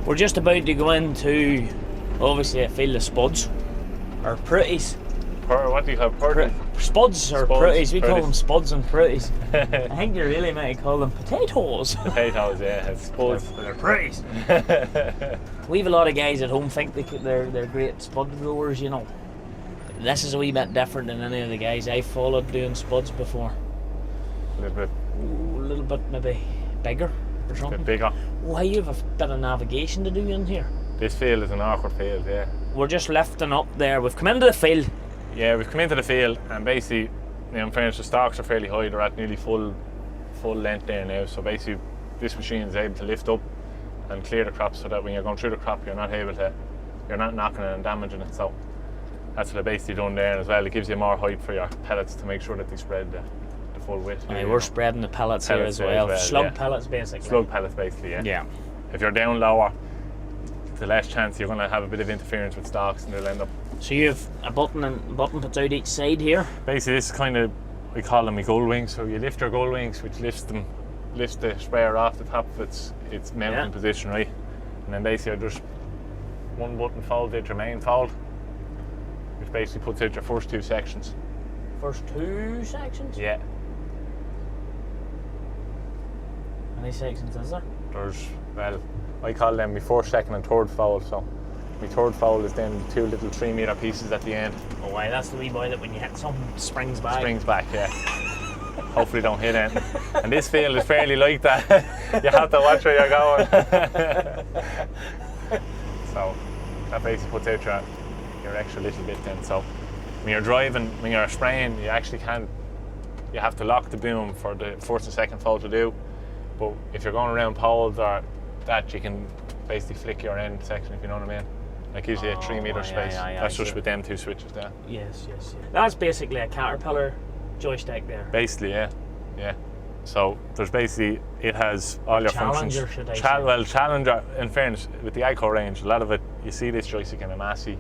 We're just about to go into, obviously, a field of spuds, or pretties. What do you call pretty? Spuds or Spuds, pretties. We call pretties. them spuds and pretties. I think you really might call them potatoes. Potatoes, yeah, it's spuds. They're pretties. We have a lot of guys at home think they're great spud growers, you know. This is a wee bit different than any of the guys I've followed doing spuds before. A little bit. Ooh, a little bit maybe bigger or something. A bit bigger. Why you have a bit of navigation to do in here? This field is an awkward field, yeah. We're just lifting up there. We've come into the field. Yeah, we've come into the field and basically, in fairness, the stalks are fairly high. They're at nearly full length there now. So basically, this machine is able to lift up and clear the crop so that when you're going through the crop, you're not knocking it and damaging it. So that's what they're basically done there as well. It gives you more height for your pellets to make sure that they spread the full width. Aye, we're spreading the pellets here as well. Slug pellets, basically. Slug pellets, basically, yeah. Yeah. If you're down lower, the less chance you're going to have a bit of interference with stalks and they'll end up. So you have a button puts out each side here. Basically, this is kind of, we call them gull wings. So you lift your gull wings, which lifts the sprayer off the top of its mounting position, right? And then basically just one button folds out your main fold, which basically puts out your first two sections. First two sections? Yeah. How many sections is there? There's, well, I call them my first, second and third fold. So my third fold is then the two little 3 metre pieces at the end. Oh, why? That's the wee boy that when you hit something springs back. Springs back, yeah. Hopefully don't hit anything. And this field is fairly like that. You have to watch where you're going. So that basically puts out your extra little bit then. So when you're driving, when you're spraying, you actually can't, you have to lock the boom for the first and second fold to do. But if you're going around poles or that, you can basically flick your end section, if you know what I mean. That gives you a 3 metre space. That's just with them two switches there. Yes. That's basically a Caterpillar joystick there. Basically, yeah. So there's basically, it has all your functions. Challenger, should I say. Well, Challenger, in fairness, with the ICO range, a lot of it, you see this joystick in a Massey,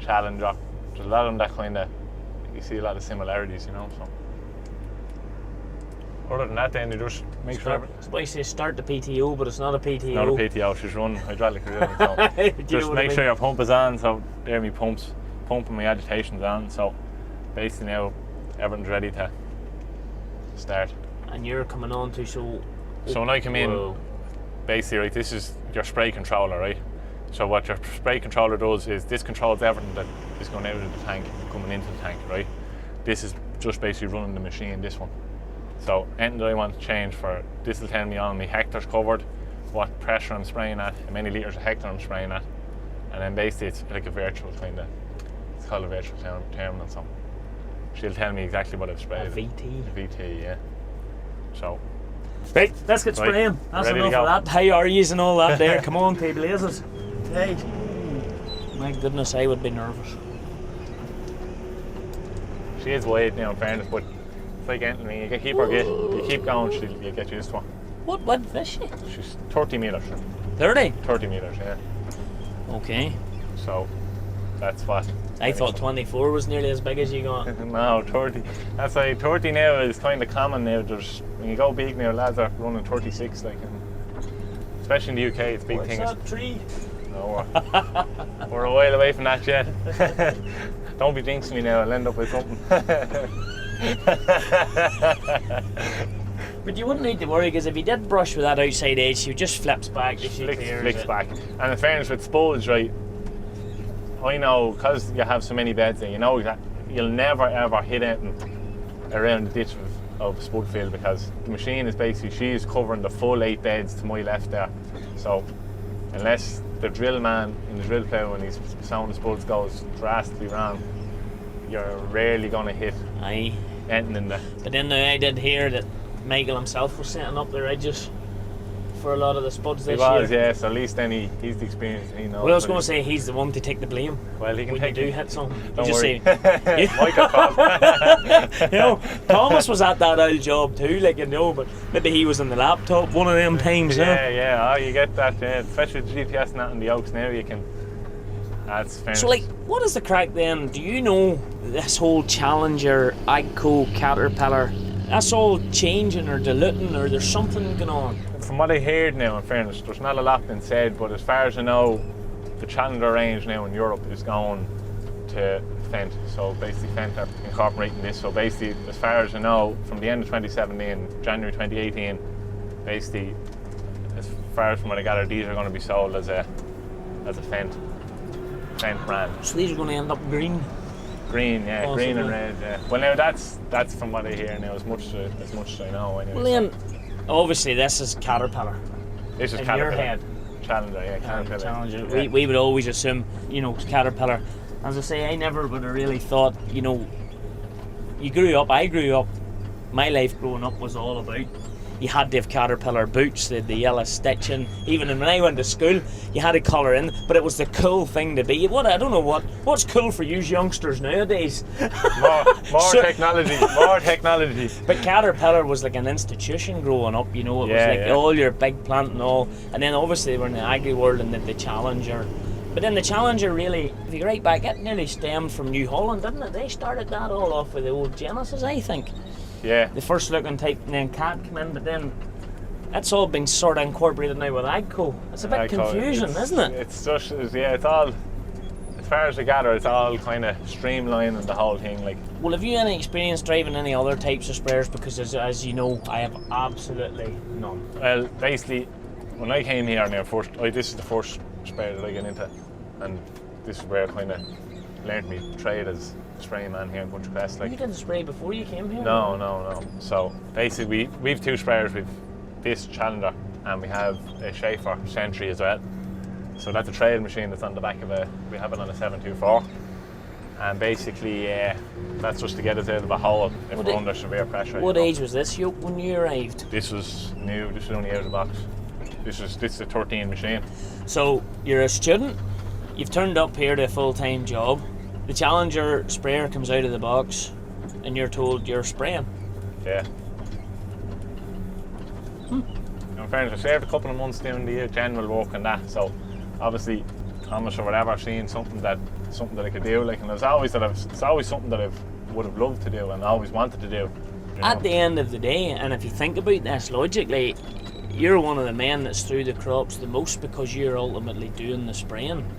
Challenger. There's a lot of them that kind of, you see a lot of similarities, you know. So other than that, then you just make sure. It's why you say start the PTO, but it's not a PTO. Not a PTO, she's run hydraulic drilling. So just make sure your pump is on. So there, my pumps, pumping my agitation's on. So basically now everything's ready to start. And you're coming on to So when I come in, basically, right, this is your spray controller, right? So what your spray controller does is this controls everything that is going out of the tank, coming into the tank, right? This is just basically running the machine, this one. So anything that I want to change for, this will tell me on my hectares covered, what pressure I'm spraying at, how many litres a hectare I'm spraying at, and then basically it's like a virtual kind of, it's called a virtual terminal. So she'll tell me exactly what I've sprayed. A VT. A VT, yeah. So. Right, let's get spraying. That's enough of that. How are you and all that there? Come on, P Blazes. Hey. My goodness, I would be nervous. She is wide now, in fairness, but it's like anything. You can keep her you keep going, you'll get used to her. What width is she? She's 30 metres. 30? 30 metres, yeah. Okay. So that's what. I thought 24 was nearly as big as you got. No, 30. That's like 30 now is kind of common now. There's, when you go big now, lads are running 36, like, especially in the UK, it's big things. What's that tree? No, we're a while away from that yet. Don't be jinxing me now, I'll end up with something. But you wouldn't need to worry, because if you did brush with that outside edge, she just flips back. Flicks back. And in fairness, with spuds, right, I know, because you have so many beds there, you know that you'll never ever hit anything around the ditch of a spud field, because the machine is basically, she's covering the full 8 beds to my left there. So unless the drill man in the drill plough when he's sound the spuds goes drastically wrong, you're rarely going to hit anything in there. But then I did hear that Michael himself was setting up the ridges for a lot of the spuds this year. He was, yeah, so at least then he's the experience, he knows. Well, I was going to say he's the one to take the blame. Well, he can when take you do hit something. Don't just worry. Say, Michael called. You know, Thomas was at that old job too, like, you know, but maybe he was on the laptop one of them times. Yeah, oh, you get that, yeah. Especially with GPS and that in the Oaks now, you can. That's fair. So, like, what is the crack then? Do you know this whole Challenger, Agco, Caterpillar that's all changing or diluting, or there's something going on. From what I heard now, in fairness, there's not a lot been said, but as far as I know, the Challenger range now in Europe is going to Fendt. So basically Fendt are incorporating this. So basically, as far as I know, from the end of 2017, January 2018, basically, as far as from what I gather, these are going to be sold as a Fendt brand. So these are going to end up green. Green, yeah, Possibly. green and red. Yeah. Well, now that's from what I hear now, as much as I know. Anyway, Well, then, obviously, this is Caterpillar. this is In Caterpillar. your head. Challenger, yeah, Caterpillar. Challenger. Yeah. We would always assume, you know, Caterpillar. As I say, I never would have really thought, you know, I grew up, my life growing up was all about, you had to have Caterpillar boots, the yellow stitching. Even when I went to school, you had to colour in, but it was the cool thing to be. I don't know what's cool for you youngsters nowadays. More So- technology. But Caterpillar was like an institution growing up, you know. It was like all your big plant and all. And then obviously they were in the agri world and the Challenger. But then the Challenger really, if you go right back, it nearly stemmed from New Holland, didn't it? They started that all off with the old Genesis, I think. Yeah. The first looking type, and then Cat came in, but then that's all been sort of incorporated now with Agco. It's a bit confusing, isn't it? It's just, it's all, as far as I gather, it's all kind of streamlining the whole thing. Like, Well, have you any experience driving any other types of sprayers? Because as you know, I have absolutely none. well, basically, when I came here now, this is the first sprayer that I get into, and this is where I kind of learned me trade as a spraying man here in Country Crest. Like, You didn't spray before you came here? no. So basically, we've two sprayers. We've this Challenger, and we have a Schaefer Sentry as well. So that's a trail machine that's on the back of we have it on a 724. And basically, that's just to get us out of a hole if we're under severe pressure. What age was this yoke when you arrived? This was new, this was only out of the box. This is a 13 machine. So you're a student, you've turned up here to a full-time job, the Challenger sprayer comes out of the box, and you're told you're spraying. Yeah. In fairness, I saved a couple of months doing the general work and that, so obviously Thomas or whatever seen something that I could do, like, and it's always something that I would have loved to do and always wanted to do. At the end of the day, and if you think about this logically, you're one of the men that's through the crops the most because you're ultimately doing the spraying.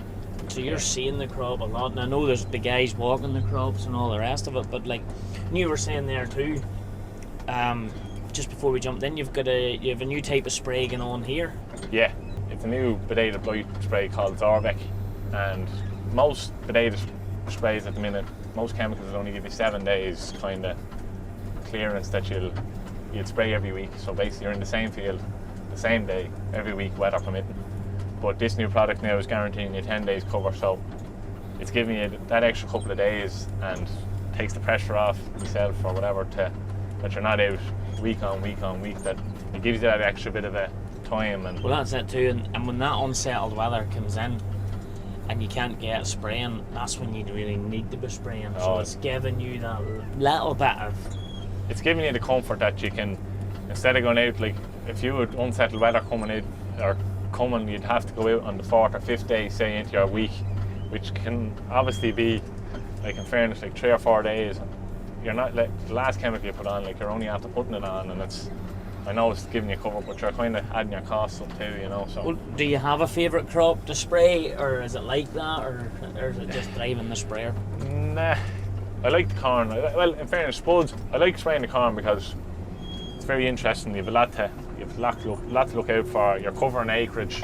So you're seeing the crop a lot, and I know there's the guys walking the crops and all the rest of it, but like you were saying there too, just before we jumped in, you have a new type of spray going on here. Yeah, it's a new potato blight spray called Zorvec, and most potato sprays at the minute, most chemicals will only give you 7 days kind of clearance that you'd spray every week. So basically you're in the same field, the same day, every week, weather permitting. But this new product now is guaranteeing you 10 days cover, so it's giving you that extra couple of days and takes the pressure off yourself or whatever that you're not out week on week, that it gives you that extra bit of a time. And well, that's it too, and when that unsettled weather comes in and you can't get spraying, that's when you really need to be spraying. So it's giving you that little bit of... It's giving you the comfort that you can, instead of going out, like if you had unsettled weather coming, you'd have to go out on the 4th or 5th day, say, into your week, which can obviously be, like, in fairness, like 3 or 4 days. You're not, like, the last chemical you put on, like, you're only after putting it on, and I know it's giving you cover, but you're kind of adding your costs up too, you know. So. Well, do you have a favourite crop to spray, or is it like that, or is it just driving the sprayer? Nah, I like the corn. Well, in fairness, spuds, I like spraying the corn because it's very interesting. You have a lot to look out for. You're covering acreage.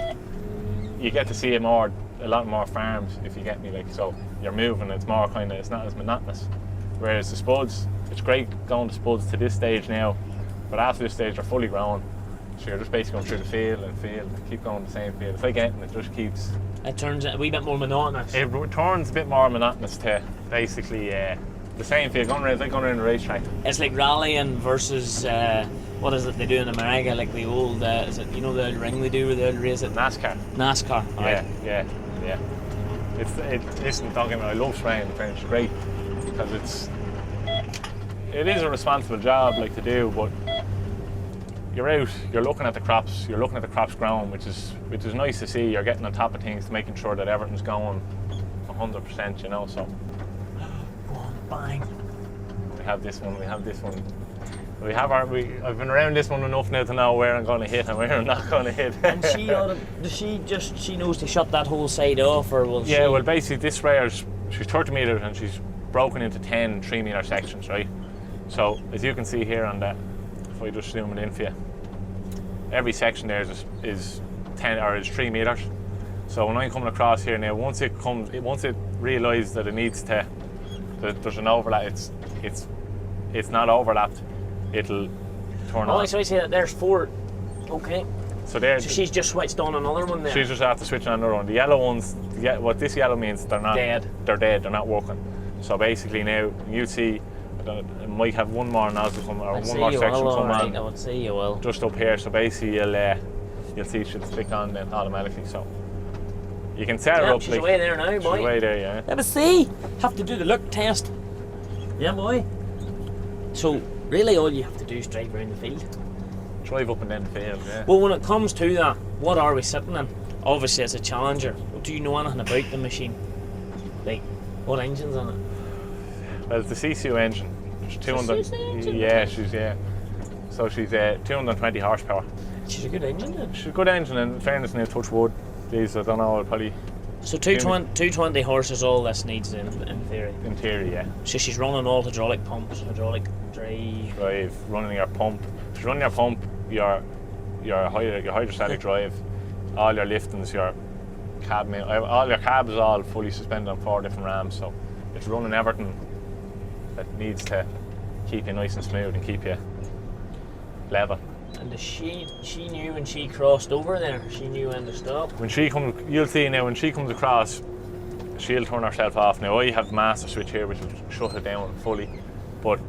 You get to see a lot more farms, if you get me. Like, so you're moving. It's more it's not as monotonous. Whereas the spuds, it's great going to spuds to this stage now, but after this stage they're fully grown. So you're just basically going through the field and keep going the same field. It's like anything, it just keeps... It turns a wee bit more monotonous. It turns a bit more monotonous to basically the same field, it's like going around the racetrack. It's like rallying versus, what is it they do in America, like the old, is it, you know, the old ring they do with the old race? NASCAR. NASCAR, right. Yeah. Listen, don't get me wrong, I love spraying the French, it's great, because it is a responsible job, like, to do, but you're out, you're looking at the crops growing, which is nice to see. You're getting on top of things, making sure that everything's going 100%, you know. So Go on, bang. we have this one. I've been around this one enough now to know where I'm going to hit and where I'm not going to hit. And she knows to shut that whole side off, or will she? Yeah, well basically this sprayer's, she's 30 metres and she's broken into 10 3-metre sections, right? So as you can see here on that, if I just zoom it in for you, every section there is 10 or is 3 metres. So when I'm coming across here now, once it realises that it needs to, that there's an overlap, it's not overlapped, it'll turn on. Oh, so I see that there's 4. Okay. So she's just switched on another one there. She's just after switching on another one. The yellow ones, what this yellow means, they're not dead. They're dead. You're not working. So basically now you see, it might have one more nozzle come or one more section come on. I would see you will. Just up here. So basically you'll see she'll stick on then automatically. So you can set her up. She's like, away there now, boy. She's away there, yeah. Let us see. Have to do the look test. Yeah, boy. So really, all you have to do is drive around the field. Drive up and down the field. Yeah. Well, when it comes to that, what are we sitting in? Obviously, it's a Challenger. Do you know anything about the machine? Like, what engine's on it? Well, it's the CCU engine. She's 200. engine? Yeah, so she's 220 horsepower. She's a good engine then. She's a good engine, and in fairness now, touch wood. These, I don't know, I'll probably... So 220 horses, all this needs in theory? In theory, yeah. So she's running all hydraulic pumps, hydraulic drive. Running your pump. She's running your pump, your hydrostatic drive, all your liftings, your cab, all your cab is all fully suspended on 4 different rams, so it's running everything that needs to keep you nice and smooth and keep you level. And she knew when she crossed over there, she knew when to stop. When she comes, you'll see now, when she comes across, she'll turn herself off. Now I have the master switch here which will shut it down fully, but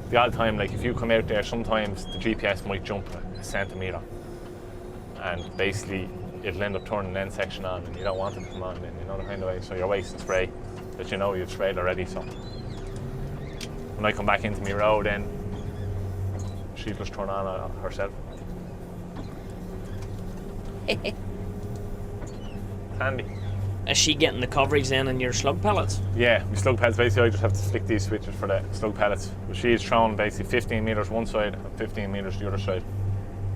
the odd time, like if you come out there, sometimes the GPS might jump a centimetre and basically it'll end up turning the end section on and you don't want it to come on then, you know the kind of way, so you're wasting spray that you know you've sprayed already. So when I come back into my road then she'll just turn on herself. Handy. Is she getting the coverage then in your slug pellets? Yeah, my slug pellets, basically I just have to flick these switches for the slug pellets. But she's thrown basically 15 metres one side and 15 metres the other side.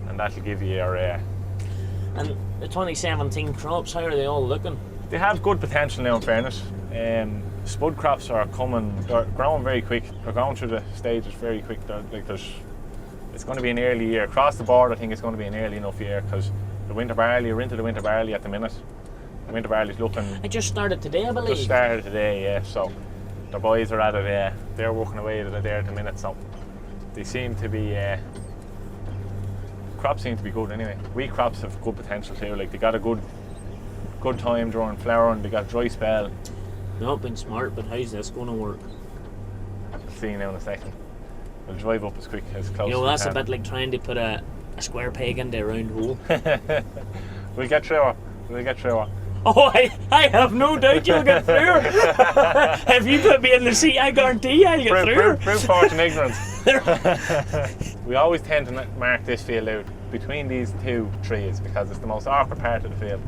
And that'll give you your... And the 2017 crops, how are they all looking? They have good potential now in fairness. Spud crops are coming, they're growing very quick. They're going through the stages very quick. It's going to be an early year. Across the board I think it's going to be an early enough year because the winter barley, we're into the winter barley at the minute. The winter barley's looking... It just started today, I believe. Just started today, yeah. So the boys are at it, they're working away at it there at the minute, so they seem to be... crops seem to be good anyway. Wheat crops have good potential too, like they got a good time during flowering, they got a dry spell. Not been smart, but how's this going to work? We'll see now in a second. We'll drive up as quick as close. You know, that's a bit like trying to put a square peg into a round hole. We'll get through her. Oh, I have no doubt you'll get through her. If you put me in the seat, I guarantee I'll get through her. Brute force and ignorance. We always tend to mark this field out between these 2 trees because it's the most awkward part of the field,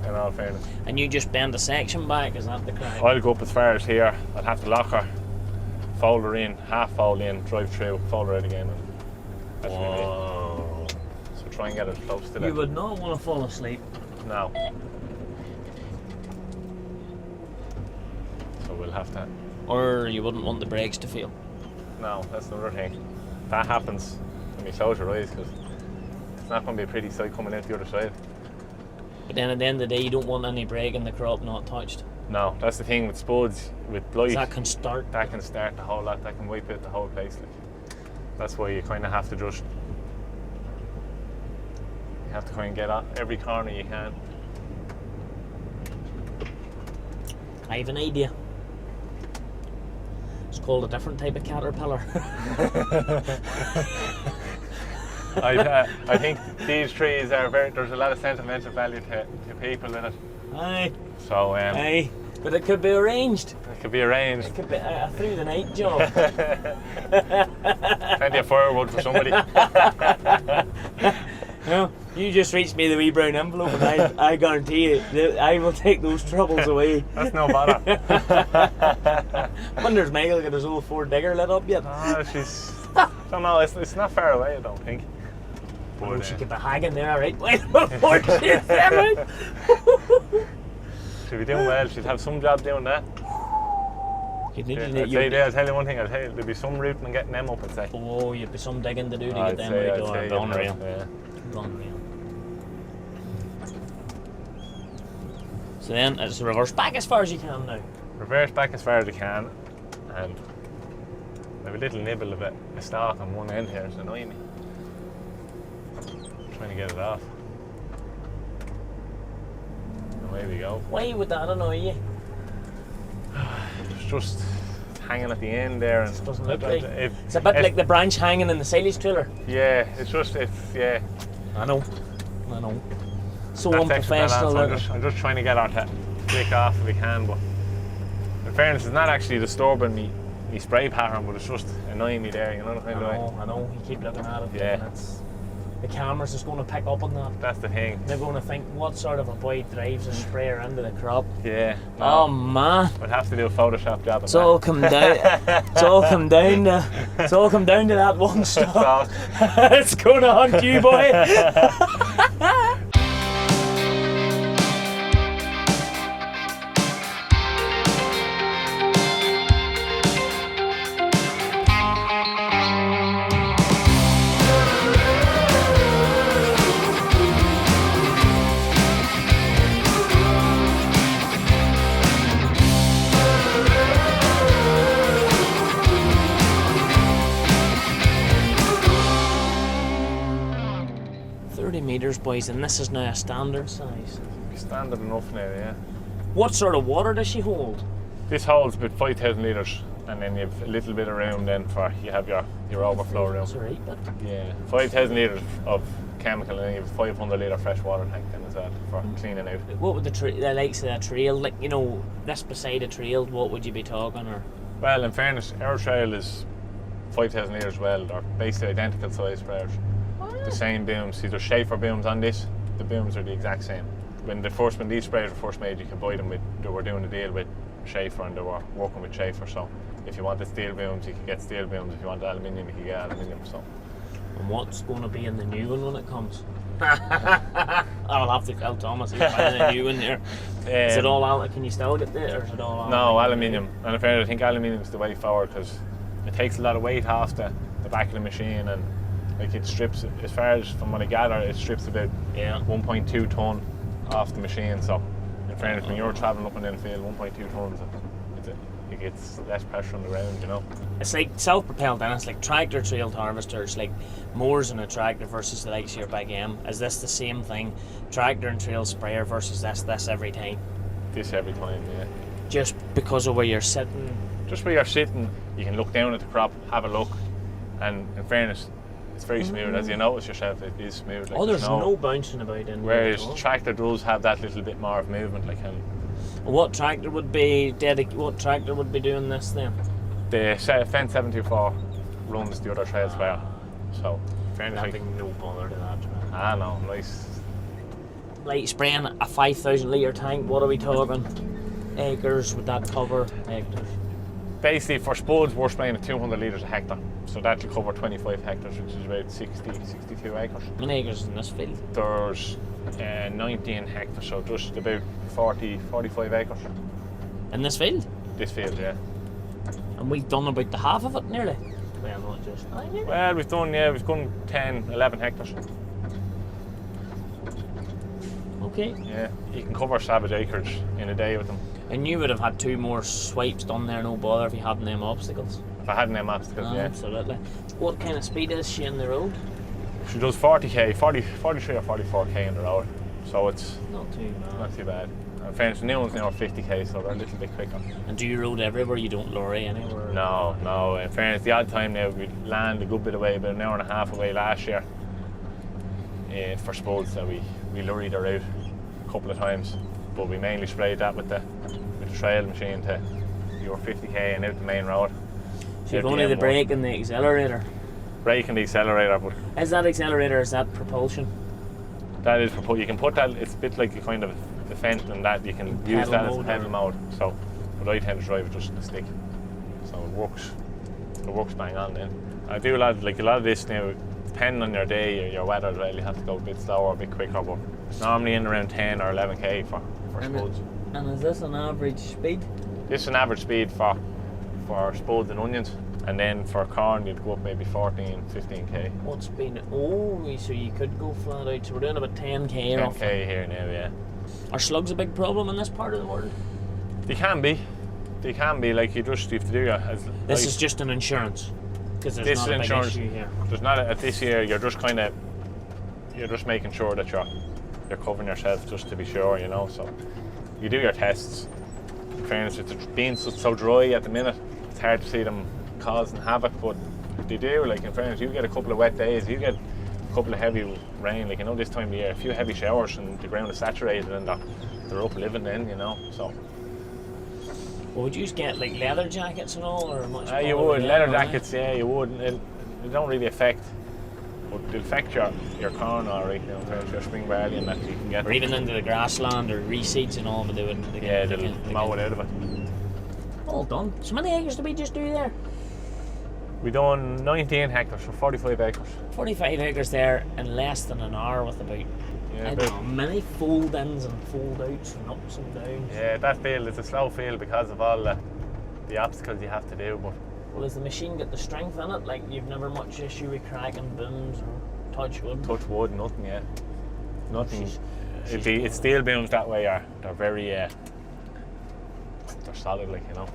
in all fairness. And you just bend a section back, is that the crack? I'll go up as far as here. I'll have to lock her, fold her in, half fold in, drive through, fold her out again. And that's really it. So try and get it close to that. You would not want to fall asleep. No. So we'll have to... Or you wouldn't want the brakes to fail. No, that's another thing. That happens when you close your eyes because it's not going to be a pretty sight coming out the other side. But then at the end of the day, you don't want any brake in the crop not touched. No, that's the thing with spuds, with blight. That can start. That can start the whole lot. That can wipe out the whole place. Like. That's why you kind of have to just... You have to kind of get at every corner you can. I have an idea. It's called a different type of caterpillar. I think these trees are there's a lot of sentimental value to people in it. Aye. So, aye. But it could be arranged. It could be arranged. It could be a through the night job. Plenty of firewood for somebody. No, you just reach me the wee brown envelope and I guarantee you that I will take those troubles away. That's no bother. Wonders Michael got his old Ford Digger lit up yet. Oh, she's don't know, it's not far away, I don't think. But she could be hanging there, right? Wait before she's there. She'd be doing well. She'd have some job doing that. I'll tell you one thing. There'd be some rooting and getting them up. I'd say. Oh, you'd be some digging to do to get them right. Unreal. Yeah. Unreal. So then it's reverse back as far as you can now. Reverse back as far as you can, and I have a little nibble of a stalk on one end here. It's annoying me. Trying to get it off. Away we go. Why would that annoy you? It's just hanging at the end there, and it doesn't look like. It's a bit like the branch hanging in the silage trailer. Yeah, it's just yeah. I know. So that's unprofessional. I'm just trying to get her to click off if we can, but in fairness, it's not actually disturbing me spray pattern, but it's just annoying me there. You know the kind of way. I know. You keep looking at it. Yeah. The camera's just going to pick up on that. That's the thing. They're going to think, what sort of a boy drives a sprayer into the crop? Yeah. No. Oh man. We'd have to do a Photoshop job. It's all come down. It's all come down to that one stop. It's going to hunt you, boy. 30 metres, boys, and this is now a standard size. Standard enough now, yeah. What sort of water does she hold? This holds about 5,000 litres, and then you have a little bit of room then for you have your overflow room. That's right, but yeah, 5,000 litres of chemical, and then you have a 500 litre fresh water tank then as well for cleaning out. what would the likes of that trail, like, you know, this beside a trail, what would you be talking? Or Well, in fairness, our trail is 5,000 litres well. They're basically identical size sprayers. The same booms. See, there's Schaefer booms on this. The booms are the exact same. When these sprayers were first made, you could buy them they were doing a deal with Schaefer, and they were working with Schaefer. So if you wanted steel booms, you could get steel booms. If you wanted aluminium, you could get aluminium. So. And what's going to be in the new one when it comes? I'll have to tell Thomas he's buying a new one there. Is it all can you still get it, or is it all No, aluminium. And in fairness, I think aluminium is the way forward because it takes a lot of weight off the back of the machine, and like it strips, as far as from what I gather, it strips about 1.2 tonne off the machine. So in fairness, when you're travelling up and down the field, 1.2 tonnes, it gets less pressure on the ground, you know. It's like self-propelled, and it's like tractor trailed harvesters, like mowers in a tractor versus the likes of your Big M. Is this the same thing? Tractor and trail sprayer versus this every time? This every time, yeah. Just because of where you're sitting? Just where you're sitting, you can look down at the crop, have a look, and in fairness, it's very smooth. As you notice yourself, it is smooth. Like, there's no bouncing about in there. Whereas tractor does have that little bit more of movement, like. What tractor would be doing this then? The Fendt 724 runs the other trail sprayer. So, fairness, that'd be no bother to that. Ah, no, nice. Like spraying a 5,000 litre tank, what are we talking? Acres, would that cover hectares? Basically, for spuds, we're spraying at 200 litres a hectare. So that'll cover 25 hectares, which is about 62 acres. How many acres in this field? There's 19 hectares, so just about 45 acres. In this field? This field, yeah. And we've done about the half of it, nearly? Well, not just. Well, we've done 10, 11 hectares. Okay. Yeah, you can cover savage acreage in a day with them. And you would have had 2 more swipes done there, no bother, if you hadn't them obstacles. If I hadn't them obstacles, yeah. Absolutely. What kind of speed is she in the road? She does 43 or 44k on the road, so it's not too bad. Not too bad. In fairness, the new ones now are 50k, so they're a little bit quicker. And do you road everywhere? You don't lorry anywhere? No. In fairness, the odd time now we land a good bit away, about an hour and a half away last year for spuds that we lorried her out a couple of times, but we mainly sprayed that with the trail machine to your 50k and out the main road. So you've only the brake and the accelerator? Brake and the accelerator, but is that accelerator, is that propulsion? That is propulsion. You can put that, it's a bit like a kind of the Fendt, and that you can use that as a pedal mode. So, but I tend to drive it just in the stick. So it works bang on then. I do a lot of this now. Depending on your day, your weather as well, you have to go a bit slower, a bit quicker. But it's normally in around 10 or 11k for spuds. And is this an average speed? This is an average speed for spuds and onions, and then for corn you'd go up maybe 14, 15k. What's been so you could go flat out. So we're doing about 10k. 10k here now, yeah. Are slugs a big problem in this part of the world? They can be. Like you have to do your. This is just an insurance. Because there's not a big issue here. There's not at this year. You're just making sure that you're covering yourself just to be sure, you know. So you do your tests. In fairness, it's being so dry at the minute, it's hard to see them causing havoc. But they do. Like in fairness, you get a couple of wet days, you get a couple of heavy rain. Like you know, this time of year, a few heavy showers and the ground is saturated and they're up living then, you know. So. Well, would you just get like leather jackets and all, or much? You would leather jackets, yeah, you would. It don't really affect, but it affect your corn, alright. You know, your spring barley and that you can get. Or even into the grassland or reseeds and all, but they wouldn't. They'll mow it out of it. All done. So many acres did we just do there? We done 19 hectares, so 45 acres. 45 acres there in less than an hour with about. I don't know, many fold-ins and fold-outs and ups and downs. Yeah, that field is a slow field because of all the obstacles you have to do. But well, has the machine got the strength in it? Like you've never much issue with cracking booms or touch wood? Touch wood, nothing yet. Nothing. It's steel booms that way they're very they're solid, like you know.